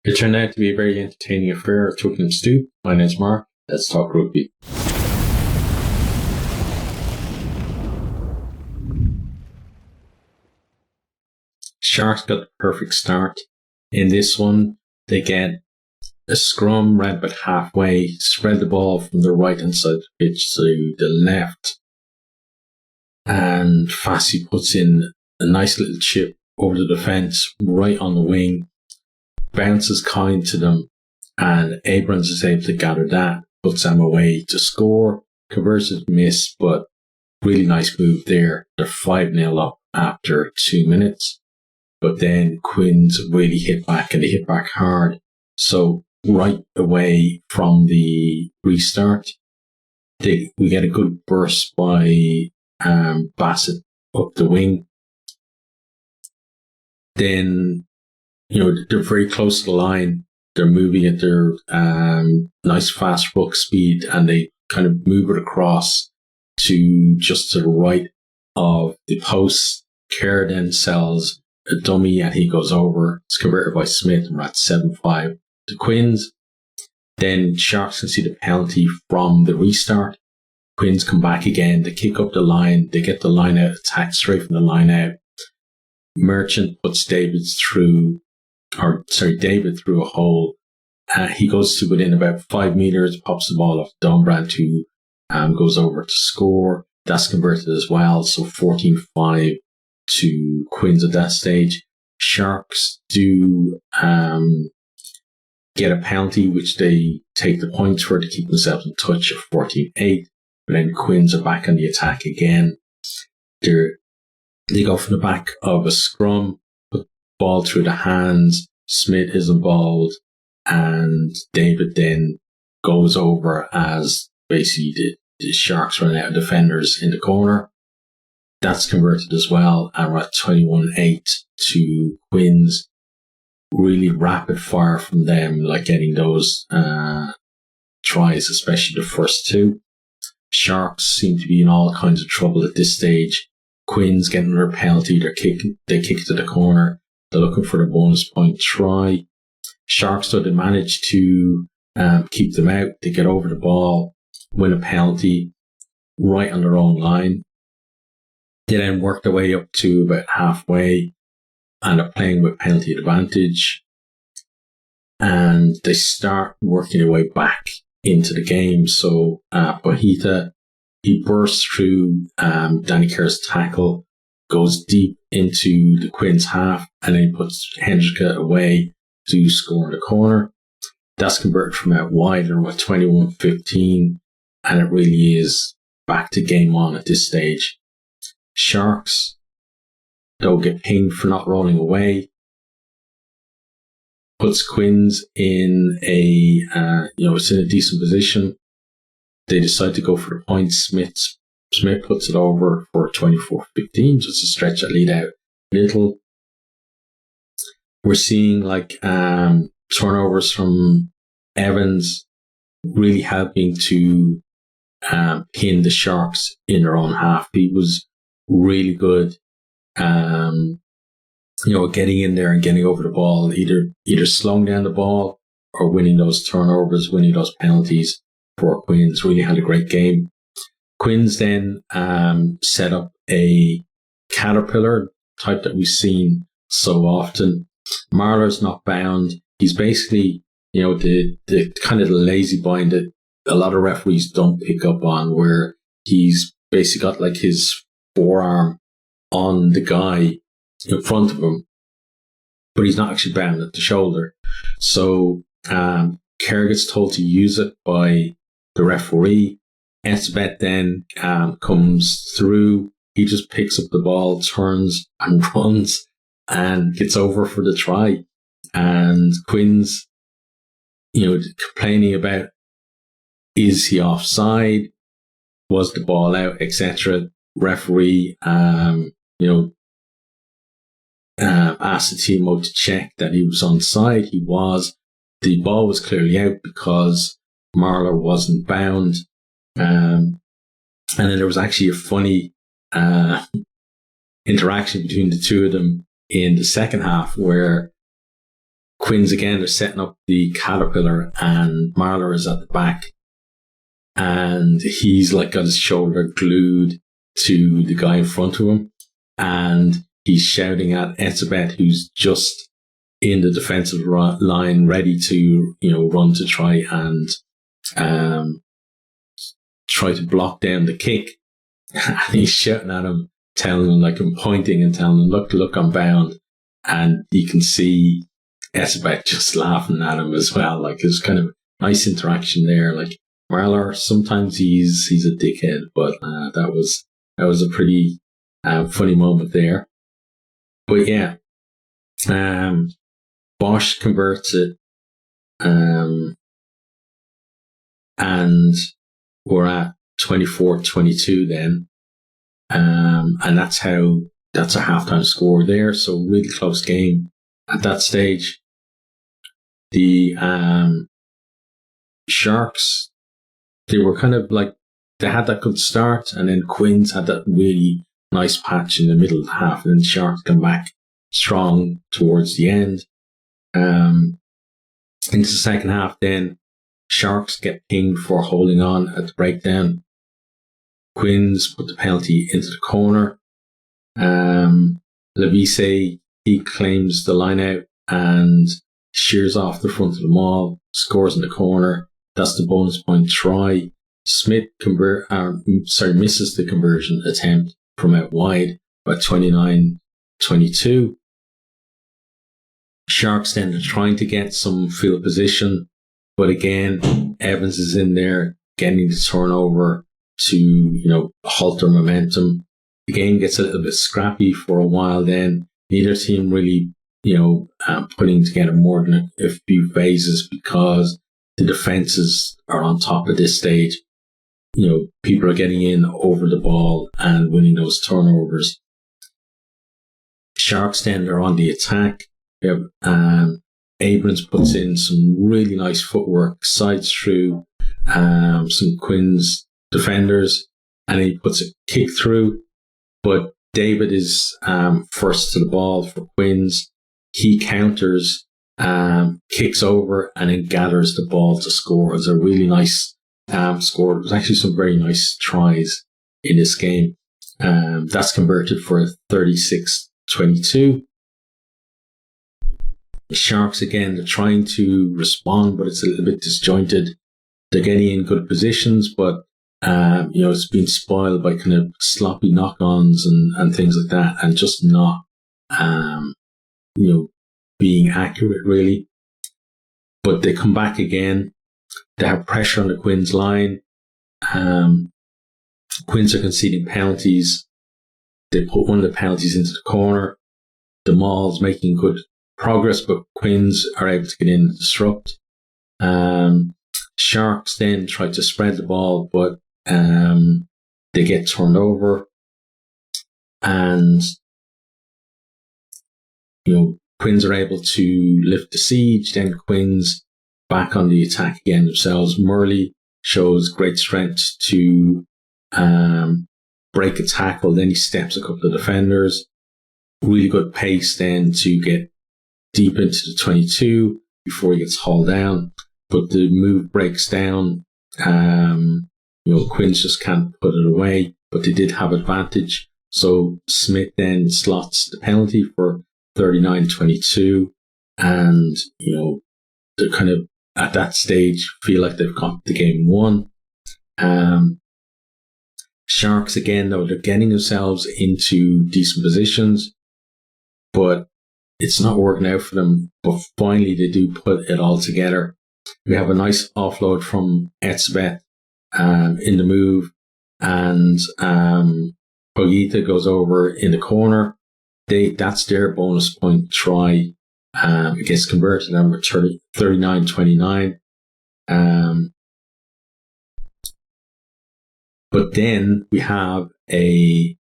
It turned out to be a very entertaining affair of Twickenham Stoop. My name's Mark. Let's talk rugby. Sharks got the perfect start. In this one, they get a scrum right about halfway, spread the ball from the right hand side of the pitch to the left, and Fassi puts in a nice little chip over the defence right on the wing, bounces kind to them, and Abrams is able to gather that, puts them away to score, converted miss, but really nice move there. They're 5-0 up after 2 minutes, but then Quins really hit back, and they hit back hard. So right away from the restart, we get a good burst by Bassett up the wing. Then, they're very close to the line. They're moving at their nice fast ruck speed, and they kind of move it across to just to the right of the post. Kerr then sells a dummy, and he goes over. It's converted by Smith, and we're at 7-5 to Quins. Then Sharks can see the penalty from the restart. Quins come back again. They kick up the line. They get the line out, attack straight from the line out. Merchant puts David through a hole. He goes to within about 5 meters, pops the ball off Dombrand, who goes over to score. That's converted as well. So 14-5 to Quins at that stage. Sharks do get a penalty, which they take the points for to keep themselves in touch of 14-8. But then Quins are back on the attack again. They go from the back of a scrum, put the ball through the hands. Smith is involved, and David then goes over as basically the Sharks run out of defenders in the corner. That's converted as well, and we're at 21-8 to Quins. Really rapid fire from them, like getting those tries, especially the first two. Sharks seem to be in all kinds of trouble at this stage. Quins getting their penalty, they kick to the corner. They're looking for the bonus point try. Sharks, though, they manage to keep them out. They get over the ball, win a penalty right on their own line. They then work their way up to about halfway, and are playing with penalty advantage. And they start working their way back into the game. So Bohita, he bursts through Danny Kerr's tackle, goes deep into the Quins half, and then he puts Hendricka away to score in the corner. That's converted from out wide, and we're at 21-15, and it really is back to game on at this stage. Sharks, they'll get pinged for not rolling away. Puts Quins in it's in a decent position. They decide to go for the point. Smith puts it over for 24-15, just to stretch that lead out a little. We're seeing turnovers from Evans really helping to pin the Sharks in their own half. He was really good, getting in there and getting over the ball, either slowing down the ball or winning those turnovers, winning those penalties for Quins. Really had a great game. Quins then set up a caterpillar type that we've seen so often. Marler's not bound. He's basically, the kind of the lazy bind that a lot of referees don't pick up on, where he's basically got like his forearm on the guy in front of him, but he's not actually bound at the shoulder. So Kerr gets told to use it by the referee. Esbet then comes through. He just picks up the ball, turns and runs, and gets over for the try. And Quins, complaining about, is he offside? Was the ball out, etc. Referee, asked the team to check that he was onside. He was. The ball was clearly out because Marler wasn't bound. And then there was actually a funny interaction between the two of them in the second half, where Quins again are setting up the caterpillar, and Marler is at the back, and he's like got his shoulder glued to the guy in front of him, and he's shouting at Etzebeth, who's just in the defensive line, ready to run to try and try to block down the kick. And he's shouting at him, telling him, like, I'm pointing and telling him, look, I'm bound. And you can see Etzebeth just laughing at him as well. Like, there's kind of nice interaction there. Like, Marler, sometimes he's a dickhead, but that was a pretty funny moment there. But yeah, Bosch converts it, and we're at 24-22 then, and that's a halftime score there. So really close game at that stage. The Sharks, they were kind of like, they had that good start, and then Quins had that really nice patch in the middle of the half, and then the Sharks come back strong towards the end. Into the second half then, Sharks get pinged for holding on at the breakdown. Quins put the penalty into the corner. Levise, he claims the line out and shears off the front of the maul, scores in the corner. That's the bonus point try. Smith misses the conversion attempt from out wide by 29-22. Sharks then are trying to get some field position, but again, Evans is in there getting the turnover to halt their momentum. The game gets a little bit scrappy for a while. Then neither team really putting together more than a few phases because the defenses are on top at this stage. People are getting in over the ball and winning those turnovers. Sharks then are on the attack. Abrams puts in some really nice footwork, sides through some Quins defenders, and he puts a kick through. But David is first to the ball for Quins. He counters, kicks over, and then gathers the ball to score. It's a really nice score. There was actually some very nice tries in this game. That's converted for 36-22. The Sharks, again, they're trying to respond, but it's a little bit disjointed. They're getting in good positions, but it's been spoiled by kind of sloppy knock-ons and things like that, and just not being accurate really. But they come back again. They have pressure on the Quins line. Quins are conceding penalties. They put one of the penalties into the corner. The Maul's making good progress, but Quins are able to get in and disrupt. Sharks then try to spread the ball, but they get turned over. And Quins are able to lift the siege. Then Quins back on the attack again themselves. Murley shows great strength to break a tackle. Then he steps a couple of defenders. Really good pace then to get deep into the 22 before he gets hauled down. But the move breaks down. Quins just can't put it away, but they did have advantage. So Smith then slots the penalty for 39-22, and they're kind of at that stage feel like they've got the game won. Sharks again, though, they're getting themselves into decent positions, but it's not working out for them. But finally, they do put it all together. We have a nice offload from Etzebeth in the move, and Bogita goes over in the corner. That's their bonus point try. It gets converted number 39-29. But then we have a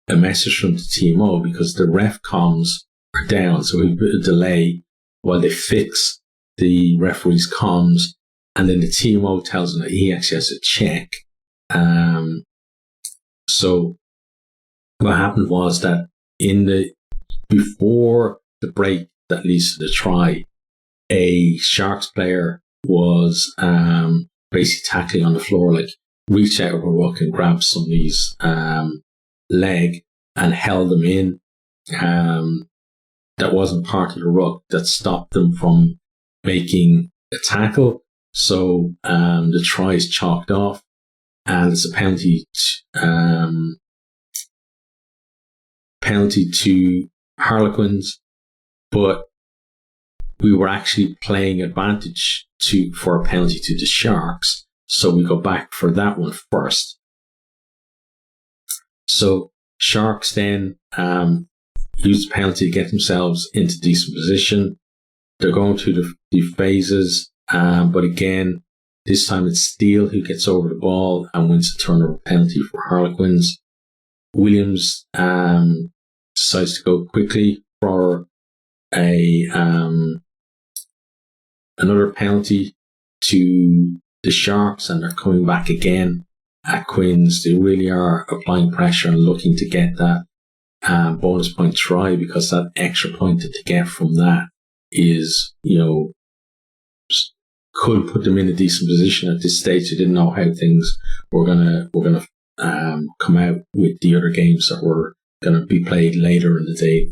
message from the TMO because the ref comms are down, so we put a delay while they fix the referee's comms, and then the TMO tells him that he actually has to check. So what happened was that before the break that leads to the try. A Sharks player was basically tackling on the floor, like reached out with a ruck and grabbed somebody's leg and held them in. That wasn't part of the ruck that stopped them from making a tackle. So the try is chalked off, and it's a penalty to Harlequins, but we were actually playing advantage for a penalty to the Sharks, so we go back for that one first. So Sharks then use the penalty to get themselves into decent position. They're going through the phases, but again, this time it's Steele who gets over the ball and wins the turnover penalty for Harlequins. Williams decides to go quickly for another penalty to the Sharks, and they're coming back again at Quins. They really are applying pressure and looking to get that bonus point try, because that extra point that they get from that is, could put them in a decent position at this stage. They didn't know how things were gonna come out with the other games that were going to be played later in the day,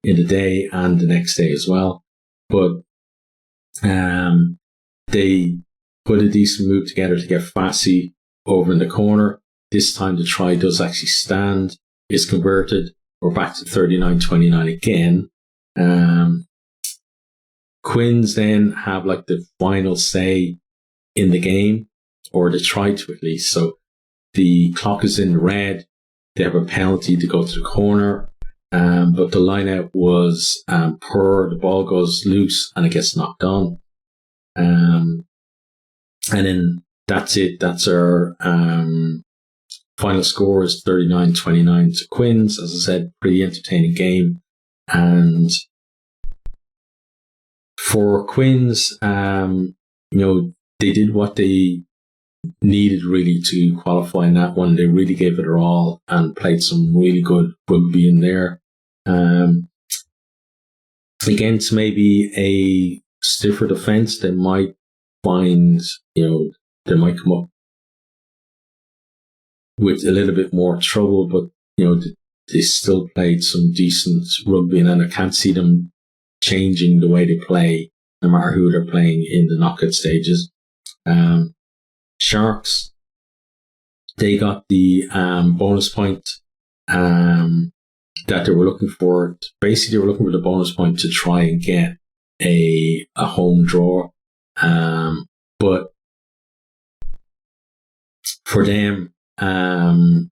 in the day and the next day as well. But they put a decent move together to get Fassi over in the corner. This time the try does actually stand. It's converted. We're back to 39-29 again. Quins then have like the final say in the game, or they try to at least. So the clock is in red. They have a penalty to go to the corner. But the line out was poor. The ball goes loose and it gets knocked on. And then that's it. That's our final score is 39-29 to Quins. As I said, pretty entertaining game. And for Quins, they did what they needed really to qualify in that one. They really gave it their all and played some really good rugby in there. Against maybe a stiffer defence, they might find, they might come up with a little bit more trouble, but, they still played some decent rugby, and I can't see them changing the way they play, no matter who they're playing in the knockout stages. Sharks, they got the bonus point that they were looking for. Basically, they were looking for the bonus point to try and get a home draw. But for them, when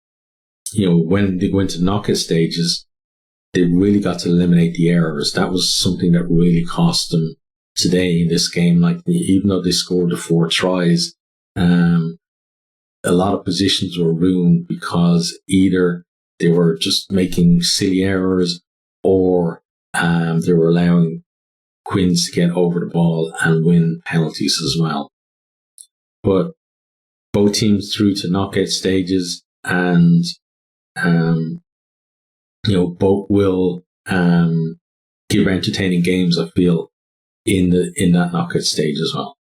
they go into knockout stages, they really got to eliminate the errors. That was something that really cost them today in this game. Like, even though they scored the 4 tries, a lot of positions were ruined because either they were just making silly errors, or they were allowing Quins to get over the ball and win penalties as well. But both teams through to knockout stages, and both will give entertaining games, I feel, in that knockout stage as well.